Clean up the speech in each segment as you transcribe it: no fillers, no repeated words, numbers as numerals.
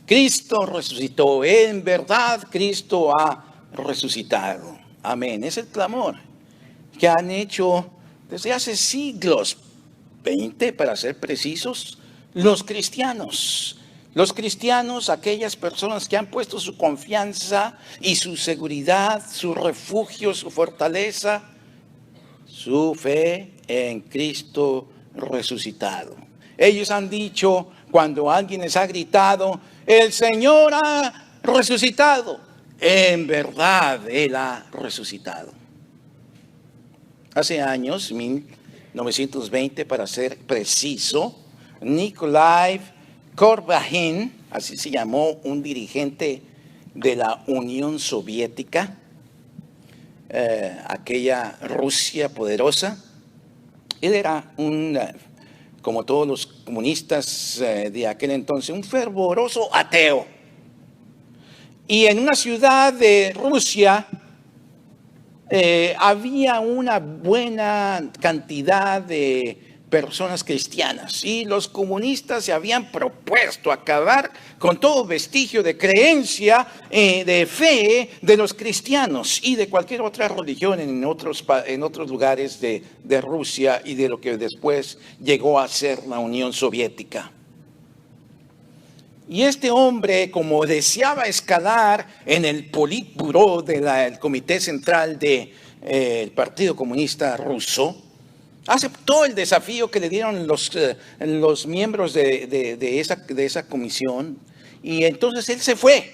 Cristo resucitó. En verdad, Cristo ha resucitado. Amén. Es el clamor que han hecho desde hace siglos, 20 para ser precisos, los cristianos. Los cristianos, aquellas personas que han puesto su confianza y su seguridad, su refugio, su fortaleza, su fe en Cristo resucitado. Ellos han dicho, cuando alguien les ha gritado, el Señor ha resucitado, en verdad Él ha resucitado. Hace años, 1920 para ser preciso, Nikolai Korbachin, así se llamó un dirigente de la Unión Soviética, aquella Rusia poderosa. Él era como todos los comunistas de aquel entonces, un fervoroso ateo. Y en una ciudad de Rusia había una buena cantidad de personas cristianas y los comunistas se habían propuesto acabar con todo vestigio de creencia, de fe de los cristianos y de cualquier otra religión en otros lugares de Rusia y de lo que después llegó a ser la Unión Soviética. Y este hombre, como deseaba escalar en el Politburó del Comité Central del Partido Comunista Ruso, aceptó el desafío que le dieron los miembros de esa comisión, y entonces él se fue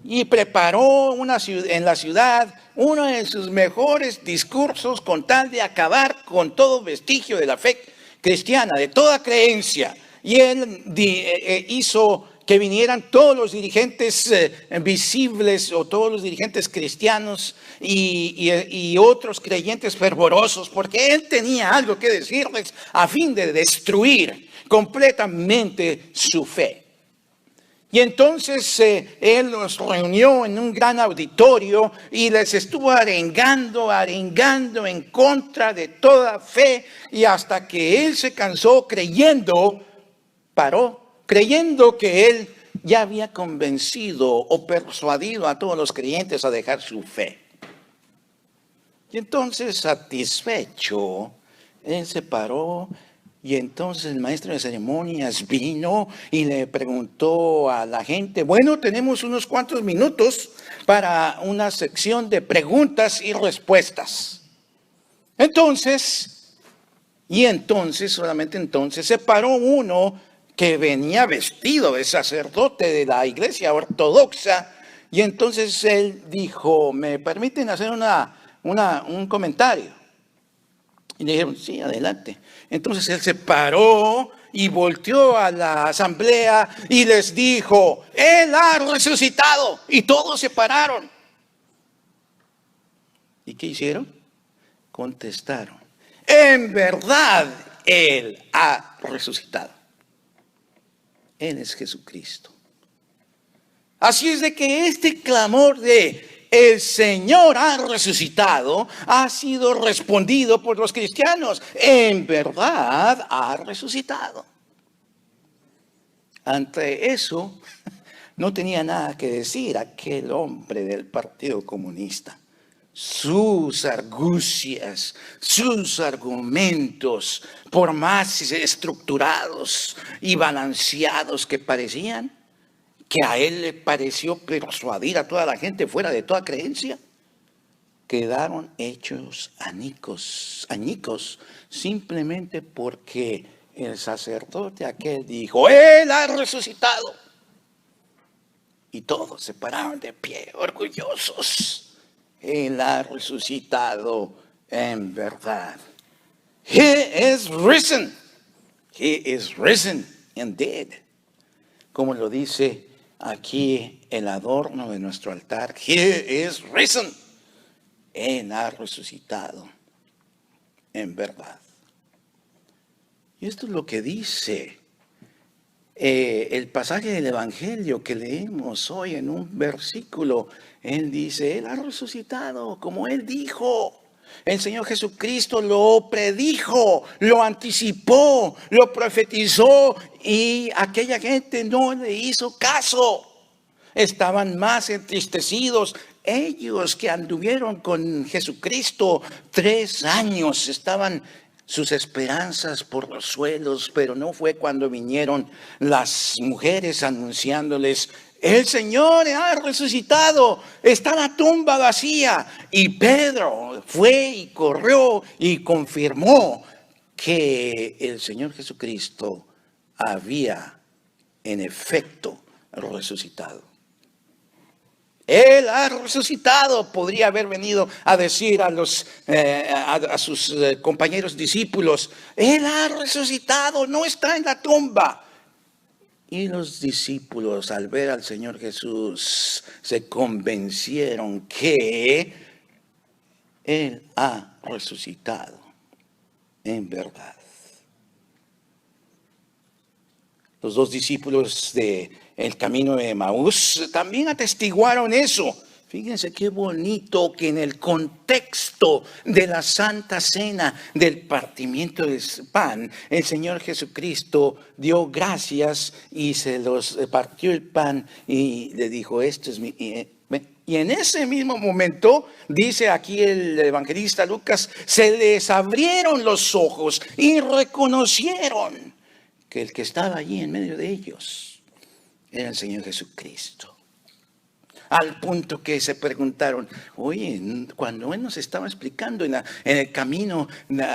y preparó en la ciudad uno de sus mejores discursos con tal de acabar con todo vestigio de la fe cristiana, de toda creencia. Y él hizo que vinieran todos los dirigentes visibles o todos los dirigentes cristianos y otros creyentes fervorosos, porque él tenía algo que decirles a fin de destruir completamente su fe. Y entonces él los reunió en un gran auditorio y les estuvo arengando en contra de toda fe, y hasta que él se cansó paró, creyendo que él ya había convencido o persuadido a todos los creyentes a dejar su fe. Y entonces, satisfecho, él se paró, y entonces el maestro de ceremonias vino y le preguntó a la gente, bueno, tenemos unos cuantos minutos para una sección de preguntas y respuestas. Solamente entonces, se paró uno que venía vestido de sacerdote de la iglesia ortodoxa, y entonces él dijo, ¿me permiten hacer un comentario? Y le dijeron, sí, adelante. Entonces él se paró y volteó a la asamblea y les dijo, Él ha resucitado. Y todos se pararon. ¿Y qué hicieron? Contestaron, en verdad Él ha resucitado. Él es Jesucristo. Así es de que este clamor de el Señor ha resucitado ha sido respondido por los cristianos. En verdad ha resucitado. Ante eso, no tenía nada que decir aquel hombre del Partido Comunista. Sus argucias, sus argumentos, por más estructurados y balanceados que parecían, que a él le pareció persuadir a toda la gente fuera de toda creencia, quedaron hechos añicos, simplemente porque el sacerdote aquel dijo, Él ha resucitado. Y todos se pararon de pie, orgullosos. Él ha resucitado en verdad. He is risen. He is risen indeed. Como lo dice aquí el adorno de nuestro altar. He is risen. Él ha resucitado en verdad. Y esto es lo que dice el pasaje del Evangelio que leemos hoy en un versículo. Él dice, Él ha resucitado como Él dijo. El Señor Jesucristo lo predijo, lo anticipó, lo profetizó y aquella gente no le hizo caso. Estaban más entristecidos. Ellos que anduvieron con Jesucristo 3 años, estaban sus esperanzas por los suelos, pero no fue cuando vinieron las mujeres anunciándoles: el Señor ha resucitado, está la tumba vacía. Y Pedro fue y corrió y confirmó que el Señor Jesucristo había en efecto resucitado. Él ha resucitado, podría haber venido a decir a sus compañeros discípulos: Él ha resucitado, no está en la tumba. Y los discípulos, al ver al Señor Jesús, se convencieron que Él ha resucitado en verdad. Los 2 discípulos del camino de Emaús también atestiguaron eso. Fíjense qué bonito que en el contexto de la Santa Cena, del partimiento del pan, el Señor Jesucristo dio gracias y se los partió el pan y le dijo: esto es mi... Y en ese mismo momento, dice aquí el evangelista Lucas, se les abrieron los ojos y reconocieron que el que estaba allí en medio de ellos era el Señor Jesucristo. Al punto que se preguntaron: oye, cuando Él nos estaba explicando en el camino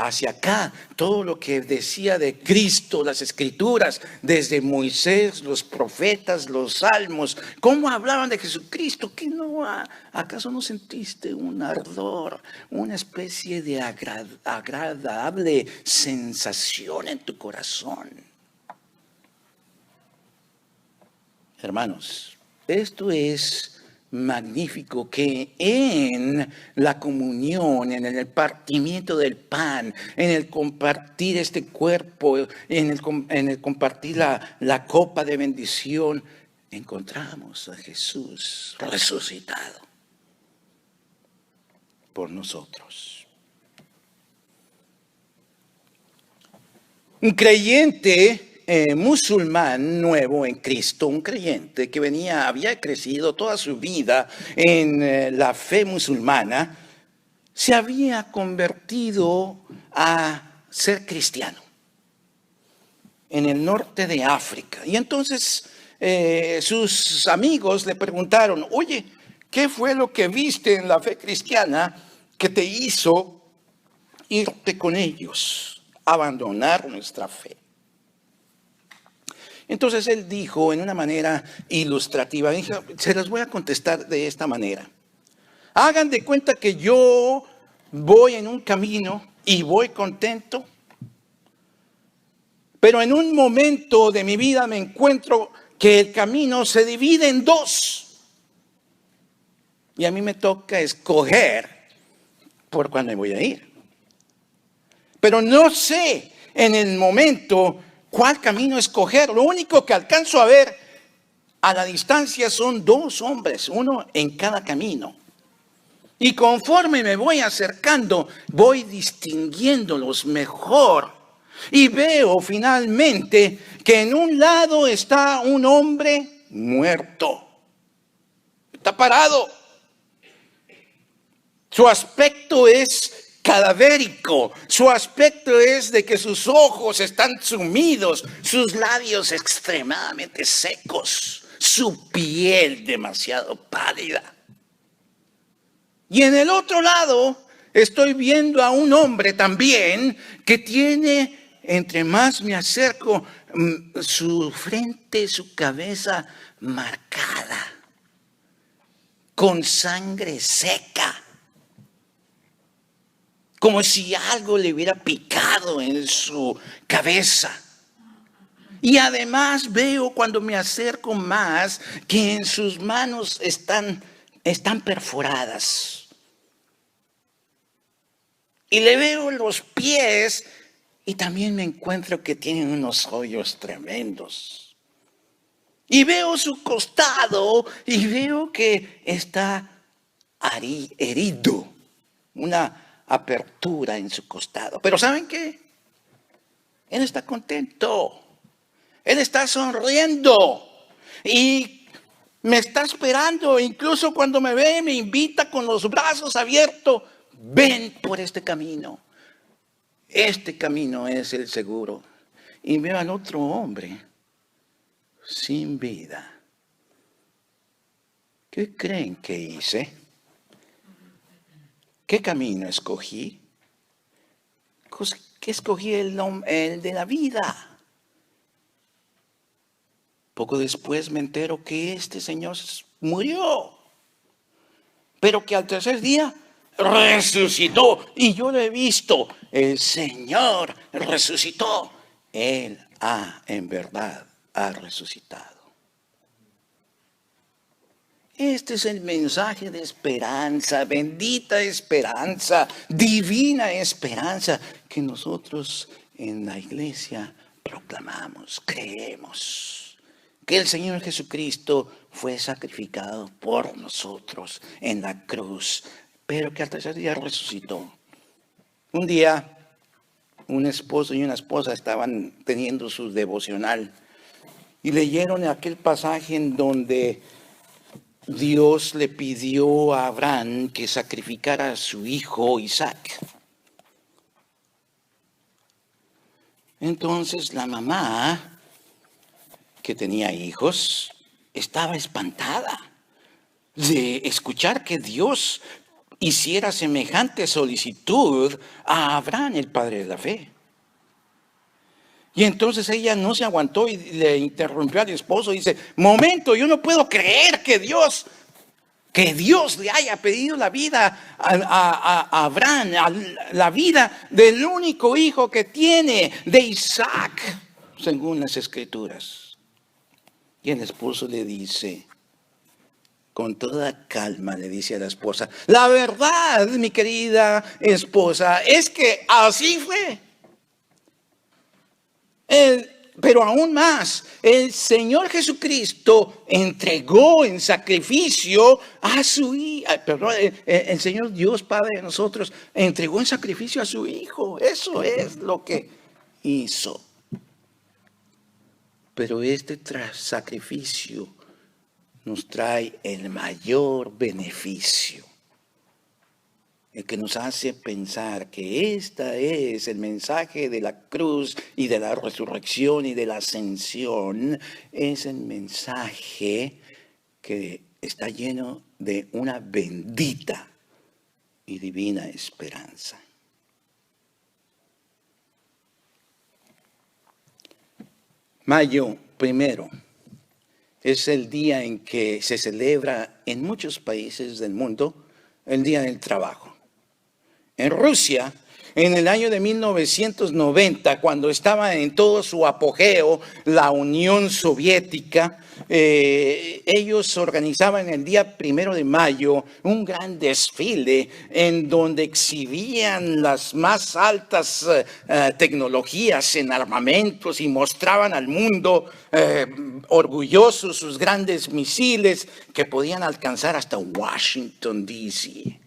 hacia acá, todo lo que decía de Cristo, las Escrituras, desde Moisés, los profetas, los salmos, cómo hablaban de Jesucristo, ¿qué no? ¿Acaso no sentiste un ardor, una especie de agradable sensación en tu corazón? Hermanos, esto es magnífico, que en la comunión, en el partimiento del pan, en el compartir este cuerpo, en el compartir la copa de bendición, encontramos a Jesús resucitado por nosotros. Un creyente musulmán nuevo en Cristo, un creyente que había crecido toda su vida en la fe musulmana, se había convertido a ser cristiano en el norte de África. Y entonces sus amigos le preguntaron: oye, ¿qué fue lo que viste en la fe cristiana que te hizo irte con ellos, abandonar nuestra fe? Entonces él dijo en una manera ilustrativa, dijo: se los voy a contestar de esta manera. Hagan de cuenta que yo voy en un camino y voy contento, pero en un momento de mi vida me encuentro que el camino se divide en 2. Y a mí me toca escoger por cuál me voy a ir. Pero no sé en el momento cuál camino escoger. Lo único que alcanzo a ver a la distancia son 2 hombres, uno en cada camino. Y conforme me voy acercando, voy distinguiéndolos mejor. Y veo finalmente que en un lado está un hombre muerto. Está parado. Su aspecto es cadavérico, su aspecto es de que sus ojos están sumidos, sus labios extremadamente secos, su piel demasiado pálida. Y en el otro lado estoy viendo a un hombre también que tiene, entre más me acerco, su frente, su cabeza marcada, con sangre seca, como si algo le hubiera picado en su cabeza. Y además veo cuando me acerco más que en sus manos están perforadas. Y le veo los pies y también me encuentro que tienen unos hoyos tremendos. Y veo su costado y veo que está herido. Una apertura en su costado. Pero ¿saben qué? Él está contento. Él está sonriendo. Y me está esperando. Incluso cuando me ve, me invita con los brazos abiertos. Ven por este camino. Este camino es el seguro. Y veo al otro hombre sin vida. ¿Qué creen que hice? ¿Qué camino escogí? Que escogí el de la vida. Poco después me entero que este señor murió, pero que al tercer día resucitó. Y yo lo he visto. El Señor resucitó. Él en verdad ha resucitado. Este es el mensaje de esperanza, bendita esperanza, divina esperanza que nosotros en la iglesia proclamamos, creemos. Que el Señor Jesucristo fue sacrificado por nosotros en la cruz, pero que al tercer día resucitó. Un día, un esposo y una esposa estaban teniendo su devocional y leyeron aquel pasaje en donde Dios le pidió a Abraham que sacrificara a su hijo Isaac. Entonces la mamá, que tenía hijos, estaba espantada de escuchar que Dios hiciera semejante solicitud a Abraham, el padre de la fe. Y entonces ella no se aguantó y le interrumpió al esposo y dice: momento, yo no puedo creer que Dios le haya pedido la vida a Abraham, la vida del único hijo que tiene, de Isaac, según las Escrituras. Y el esposo le dice, con toda calma, le dice a la esposa: la verdad, mi querida esposa, es que así fue. Pero aún más, el Señor Jesucristo entregó en sacrificio a su hijo. El Señor Dios Padre de nosotros entregó en sacrificio a su Hijo. Eso es lo que hizo. Pero este sacrificio nos trae el mayor beneficio, el que nos hace pensar que este es el mensaje de la cruz y de la resurrección y de la ascensión. Es el mensaje que está lleno de una bendita y divina esperanza. Mayo 1 es el día en que se celebra en muchos países del mundo el Día del Trabajo. En Rusia, en el año de 1990, cuando estaba en todo su apogeo la Unión Soviética, ellos organizaban el día 1 de mayo un gran desfile en donde exhibían las más altas tecnologías en armamentos y mostraban al mundo orgullosos sus grandes misiles que podían alcanzar hasta Washington, D.C.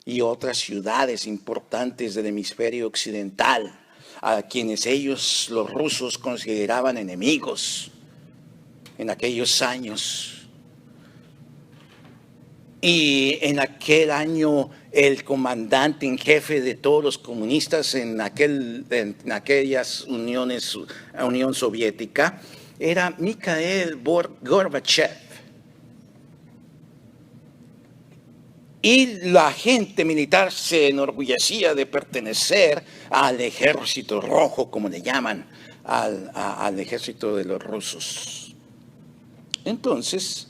y otras ciudades importantes del hemisferio occidental, a quienes ellos, los rusos, consideraban enemigos en aquellos años. Y en aquel año el comandante en jefe de todos los comunistas en aquellas Unión Soviética era Mikhail Gorbachev. Y la gente militar se enorgullecía de pertenecer al ejército rojo, como le llaman, al ejército de los rusos. Entonces,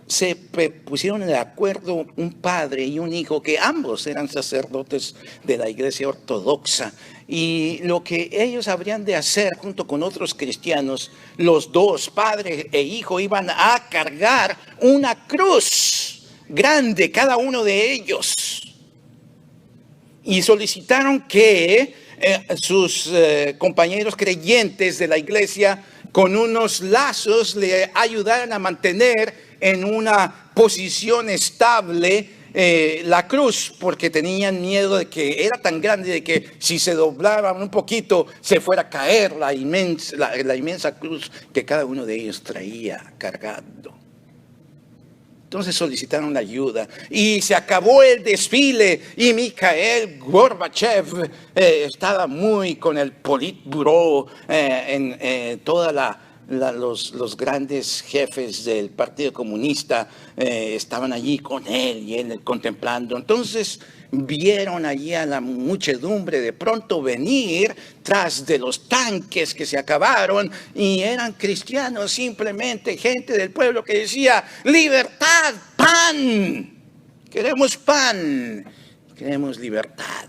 se pusieron de acuerdo un padre y un hijo, que ambos eran sacerdotes de la iglesia ortodoxa. Y lo que ellos habrían de hacer junto con otros cristianos, los dos, padre e hijo, iban a cargar una cruz grande, cada uno de ellos, y solicitaron que sus compañeros creyentes de la iglesia con unos lazos le ayudaran a mantener en una posición estable la cruz porque tenían miedo de que era tan grande de que si se doblaban un poquito se fuera a caer la inmensa cruz que cada uno de ellos traía cargando. Entonces solicitaron la ayuda y se acabó el desfile y Mikhail Gorbachev estaba muy con el Politburó, toda los grandes jefes del Partido Comunista estaban allí con él y él contemplando. Entonces vieron allí a la muchedumbre de pronto venir tras de los tanques que se acabaron y eran cristianos, simplemente gente del pueblo que decía: libertad, pan, queremos pan, queremos libertad.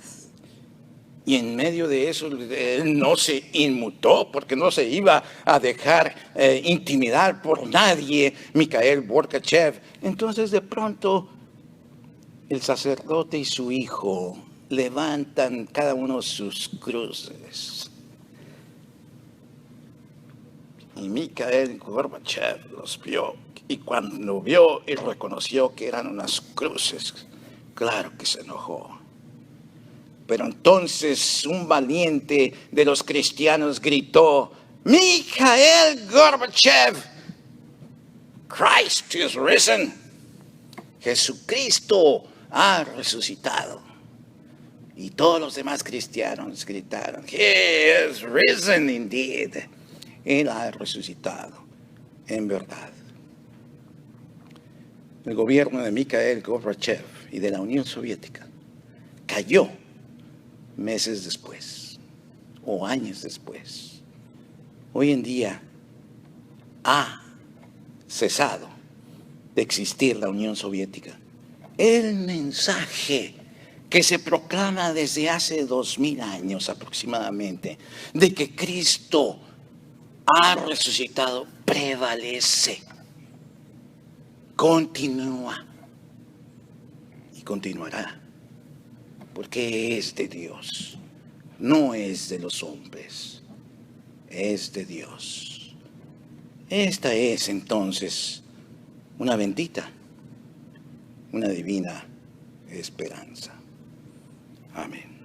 Y en medio de eso, él no se inmutó porque no se iba a dejar intimidar por nadie, Mikhail Gorbachev. Entonces de pronto el sacerdote y su hijo levantan cada uno sus cruces. Y Mikhail Gorbachev los vio. Y cuando vio y reconoció que eran unas cruces, claro que se enojó. Pero entonces un valiente de los cristianos gritó: Mikhail Gorbachev, Christ is risen. Jesucristo ha resucitado. Y todos los demás cristianos gritaron: He is risen indeed. Él ha resucitado en verdad. El gobierno de Mikhail Gorbachev y de la Unión Soviética cayó meses después o años después. Hoy en día ha cesado de existir la Unión Soviética. El mensaje que se proclama desde hace 2000 años aproximadamente de que Cristo ha resucitado prevalece, continúa y continuará. Porque es de Dios, no es de los hombres, es de Dios. Esta es entonces una bendita, una divina esperanza. Amén.